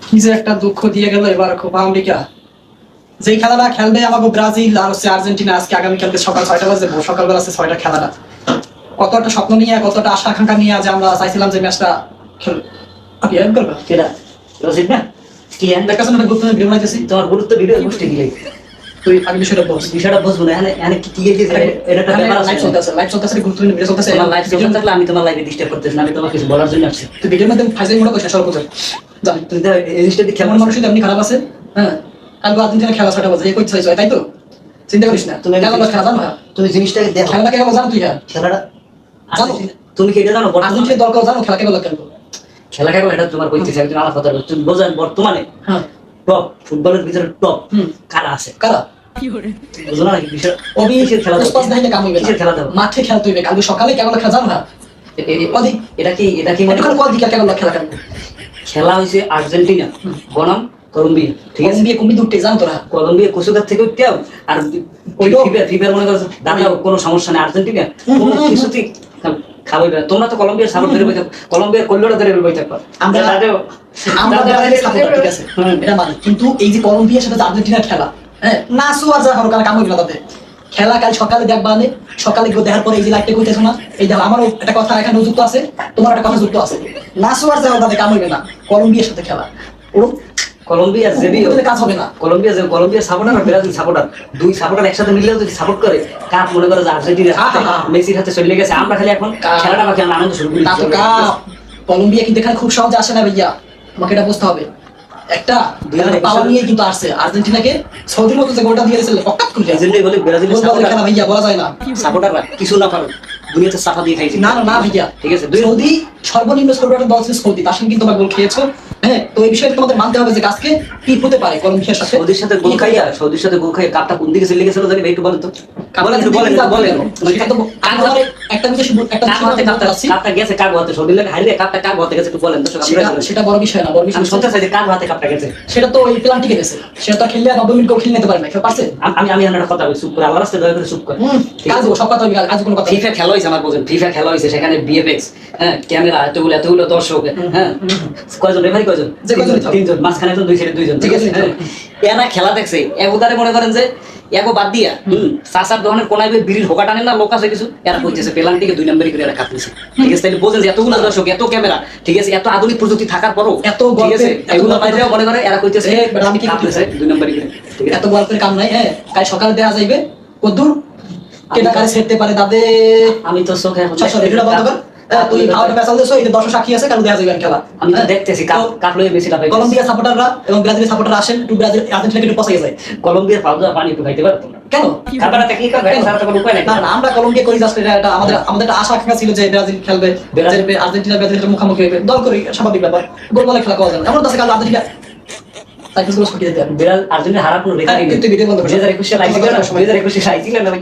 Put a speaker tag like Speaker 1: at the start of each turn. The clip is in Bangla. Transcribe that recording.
Speaker 1: কি যে একটা দুঃখ দিয়ে গেল এবার কোপা আমেরিকা। যেই খেলাটা খেলবে আমাকে ব্রাজিল আর হচ্ছে আর্জেন্টিনা, আজকে আগামীকালকে সকাল 6টা বাজে, সকালবেলা আছে 6টা খেলাটা। কতটা স্বপ্ন নিয়ে, কতটা আশা আকাঙ্ক্ষা নিয়ে যে আমরা চাইছিলাম যে ম্যাচটা খেলবে। কি এড করবে
Speaker 2: কেডা রসিদ না কি এন্ড
Speaker 1: দেখার জন্য গুরুত্ব ভিডিও বানাইতেছি।
Speaker 2: তোমার গুরুত্ব ভিডিও গোষ্ঠী দিলে
Speaker 1: তুই আগে বিষয়টা বল।
Speaker 2: বিষয়টা বুঝবো না। এখানে এখানে কি কি দিয়েছে এটা একটা ব্যাপার আছে।
Speaker 1: লাইভ চলতেছে গুরুত্বপূর্ণ ভিডিও চলতেছে।
Speaker 2: তোমার লাইভ চলতে থাকলে আমি তোমার লাইভে ডিস্টার্ব করতেছি না, আমি তোমাকে কিছু বলার জন্য আসছি।
Speaker 1: তুই ভিডিওর মধ্যে ফাইজাই মনে করছিস সর্বোচ্চ জানি
Speaker 2: তুমি তো এই জিনিসটা দিয়ে
Speaker 1: কেমন
Speaker 2: খেমন
Speaker 1: মানুষ এমনি খারাপ আছে। হ্যাঁ কালকে আর্জেন্টিনা খেলা 6টা বাজে, এই কই চাইছো তাই তো? চিন্তা করিস না, তুমি খেলা জানো না?
Speaker 2: তুমি জিনিসটাকে দেখো,
Speaker 1: খেলাটা কেমন জানো তুই? হ্যাঁ
Speaker 2: খেলাটা
Speaker 1: জানো?
Speaker 2: তুমি কি এটা জানো?
Speaker 1: আর্জেন্টিনার দল জানো খেলা কেমন খেলবো?
Speaker 2: খেলা কেমন এটা তোমার কইতেছে, একজন আমার কথা তুমি বোঝেন। বর্তমানে
Speaker 1: হ্যাঁ
Speaker 2: টপ ফুটবলের ভিতরে টপ কারা আছে?
Speaker 1: কারা
Speaker 2: বুঝো না নাকি বিষয়?
Speaker 1: অবিশ্বাসের খেলা
Speaker 2: উস্তাদ
Speaker 1: দেখাইলে কাম হইবে না।
Speaker 2: কিসের খেলা দাও?
Speaker 1: মাঠে খেলতে হইবে। কালকে সকালে কেমন খেলা জানো না? অধিক
Speaker 2: এটা কি মনে
Speaker 1: এখন কল দিকে কেমন খেলা খেলবো?
Speaker 2: খেলা হয়েছে আর্জেন্টিনা বনাম কলম্বিয়া, ঠিক আছে?
Speaker 1: কলম্বিয়া কুমি দুটে জানো তোরা?
Speaker 2: কলম্বিয়া কোসোকার থেকে উঠতেও আর
Speaker 1: ওইটাও
Speaker 2: ফিফার মনে করছে দাদা কোনো সমস্যা নেই, আর্জেন্টিনা কোনো কিছুতেই খাওয়াই না। তোমরা তো কলম্বিয়ার সাপোর্ট ধরে বইতে, কলম্বিয়ার কল্লোটা ধরে বইতে পারো।
Speaker 1: আমরা ব্রাজিলের সাপোর্টার, ঠিক আছে এটা মানে। কিন্তু এই যে কলম্বিয়ার সাথে আর্জেন্টিনার খেলা, হ্যাঁ নাসু আর যা হরো কাম হইবে না তাদের খেলা। কাল সকালে দেখবা নে, সকালে গিয়ে দেখার পরে এই যে লাইভটা কইতেছো না, এই দেখো আমারও একটা কথা এখানে যুক্ত আছে, তোমার একটা কথা যুক্ত আছে। নাসু আর যা তাদের কাম হইবে না কলম্বিয়ার সাথে খেলা। ওরকম
Speaker 2: কলম্বিয়ার জেবি
Speaker 1: কাজ হবে না।
Speaker 2: কলম্বিয়ার সাপোর্টার আর ব্রাজিল সাপোর্টার, দুই সাপোর্টার একসাথে মিলে যদি সাপোর্ট করে, কাপ মনে করে যে আর্জেন্টিনা মেসির হাতে চলে গেছে, আমরা খালি এখন খেলাটা বাকি আমরা আনন্দ শুরু করি।
Speaker 1: না তো কাপ কলম্বিয়া কিন্তু এখানে খুব সহজে আসে না ভাইয়া, তোমাকে এটা বুঝতে হবে। একটা পাওয়ার নিয়ে কিন্তু আসছে আর্জেন্টিনাকে সৌদির মতো যে গোলটা দিয়ে দিয়েছিল হঠাৎ করে
Speaker 2: এজন্যই বলে ব্রাজিলের
Speaker 1: সাপোর্টার খেলা ভাইয়া বলা যায় না।
Speaker 2: সাপোর্টাররা কিছু না পারো, দুনিয়াতে সাফা দিয়ে খাইছে।
Speaker 1: না না না ভাইয়া,
Speaker 2: ঠিক আছে?
Speaker 1: সৌদি সর্বনিম্ন স্কোর একটা দল ছিল সৌদি, তার সঙ্গে কিন্তু তোমরা গোল খেয়েছো। হ্যাঁ তো এই বিষয়ে তোমাদের মানতে হবে যে আজকে কি হতে পারে কলম্বিয়ার সাথে।
Speaker 2: সৌদির সাথে গোল খাইয়া কাপটা কোন দিকে চলে গেছিল জানি, একটু বলেন তো।
Speaker 1: একটা বিষয় একটা
Speaker 2: কাপটা গেছে কার হাতে? সৌদি লাগে হারিয়ে কাপটা কার হাতে গেছে একটু বলেন তো।
Speaker 1: সেটা বড় বিষয় না, বড় বিষয়
Speaker 2: আমি শুনতে চাই যে কার হাতে কাপটা গেছে।
Speaker 1: সেটা তো ওই প্লান্টিকে গেছে, সেটা তো খেললে 90 মিনিট কেউ খেলে নিতে পারে না, কেউ পারছে?
Speaker 2: আমি একটা কথা বলি, চুপ করে আল্লাহর রাস্তায় দয়া করে চুপ করে।
Speaker 1: কাজ সব কথা হবে, আজ কোনো কথা
Speaker 2: ফিফা খেলা হয়েছে আমার বোঝেন, ফিফা খেলা হয়েছে, সেখানে বিএফএক্স, হ্যাঁ ক্যামেরা, এতগুলো দর্শক, হ্যাঁ কয়জন রেফারি কয়জন? তিনজন, মাঝখানে একজন, দুই সাইডে দুইজন, ঠিক আছে? এরা খেলা দেখছে একবারে মনে করেন যে এগো বাদ দিয়া চাচার দোকানের কোনায় বিড়ির হোকা টানেন না লোক আছে কিছু, এরা করতেছে পেলান্টিকে 2 নম্বরই করে এরা খাচ্ছে, ঠিক আছে? তাহলে বোঝেন যে এতগুলো দর্শক, এত ক্যামেরা, ঠিক আছে, এত আধুনিক প্রযুক্তি থাকার পরও
Speaker 1: এত
Speaker 2: ঠিক আছে এগুলো বাইরেও মনে করে এরা করতেছে
Speaker 1: আমি কি
Speaker 2: খাচ্ছে 2 নম্বরই করে।
Speaker 1: এত গল্পের কাম নাই। হ্যাঁ কাল সকালে দেয়া যাইবে কদ্দুর কেটা কারে ছেড়তে পারে দাদে।
Speaker 2: আমি তো চোখে এখন
Speaker 1: ভিডিওটা বন্ধ কর। তুই খাওয়াটা পেছাল দিছো, এই যে দর্শক সাক্ষী আছে, কাল দেয়া যাইবে খেলা।
Speaker 2: আমি তো দেখতেছি কাপ লয়ে বেশিটা পাই।
Speaker 1: কলম্বিয়া সাপোর্টাররা এবং ব্রাজিলের সাপোর্টাররা আসেন, একটু ব্রাজিল আর্জেন্টিনাকে একটু পছাই যায়।
Speaker 2: কলম্বিয়ার পাউডার পানি একটু খাইতে পারো তোমরা
Speaker 1: কেন?
Speaker 2: খাবারটা টেকনিক করবে সারা তো কোনো উপায় নাই।
Speaker 1: না না আমরা কলম্বিয়া করি জাস্ট এটা আমাদের একটা আশা আকাঙ্ক্ষা ছিল যে ব্রাজিল খেলবে, আর্জেন্টিনা ব্রাজিলের মুখোমুখি হবে, দল করি স্বাভাবিক ব্যাপার, গোল বলে খেলা করা যায় না। এমন তো আছে কাল আর্জেন্টিনা তাই কিছু ছুটি দিতে
Speaker 2: বিড়াল আর্জেন্টিনা হারা কোনো রেকর্ড নেই।
Speaker 1: তুই ভিডিও বন্ধ কর।
Speaker 2: 2021 লাইভ ছিল না, 2021 লাইভ ছিল না।